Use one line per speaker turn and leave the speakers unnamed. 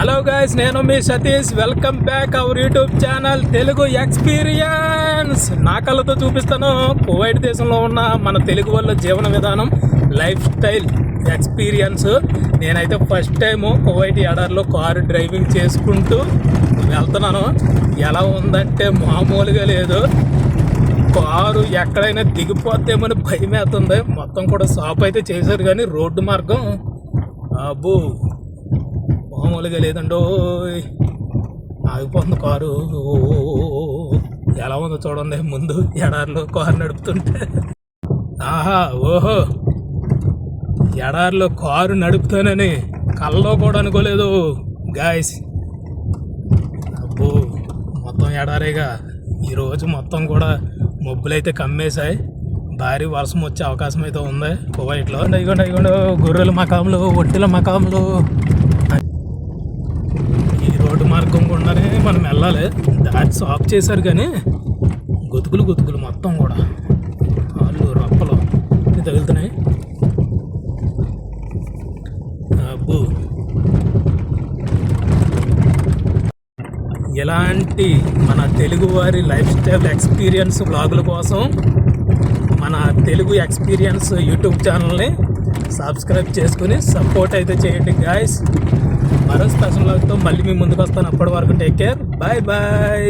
Hello guys, నేను మీ Satish. Welcome back our YouTube channel Telugu experience. నా కళ్ళతో చూపిస్తాను కువైట్ దేశంలో ఉన్న మన తెలుగు వాళ్ళ జీవన విధానం, లైఫ్ స్టైల్ ఎక్స్పీరియన్స్. నేనైతే ఫస్ట్ టైము కువైట్ ఎడారిలో కారు డ్రైవింగ్ చేసుకుంటూ వెళ్తున్నాను. ఎలా ఉందంటే మామూలుగా లేదు. కారు ఎక్కడైనా దిగిపోతేమని భయం వేస్తుంది. మొత్తం కూడా సాప్ అయితే చేశారు, కానీ రోడ్డు మార్గం అబ్బో మామూలుగా లేదండో. ఆగిపోతుంది కారు. ఎలా ఉందో చూడండి ముందు ఎడారిలో కారు నడుపుతుంటే. ఆహా ఓహో, ఎడారిలో కారు నడుపుతానని కల్లో కూడా అనుకోలేదు గాయస్. అబ్బో మొత్తం ఎడారేగా. ఈరోజు మొత్తం కూడా మబ్బులైతే కమ్మేశాయి. భారీ వర్షం వచ్చే అవకాశం అయితే ఉంది కువైట్లో. ఇగోండి గొర్రెల మకాములు, ఒట్టెల మకాములు. ఈ రోడ్డు మార్గం గుండానే మనం వెళ్ళాలి. దారి సాఫ్ చేశారు, కానీ గొతుకులు మొత్తం కూడా కాళ్ళు రప్పలు తగులుతున్నాయి. అబ్బో, ఇలాంటి మన తెలుగువారి లైఫ్ స్టైల్ ఎక్స్పీరియన్స్ బ్లాగుల కోసం మన తెలుగు ఎక్స్పీరియన్స్ యూట్యూబ్ ఛానల్ని సబ్స్క్రైబ్ చేసుకుని సపోర్ట్ అయితే చేయండి గాయస్. మరో స్పెషల్ బ్లాగ్తో మళ్ళీ మీ ముందుకు వస్తాను. అప్పటి వరకు టేక్ కేర్, బాయ్ బాయ్.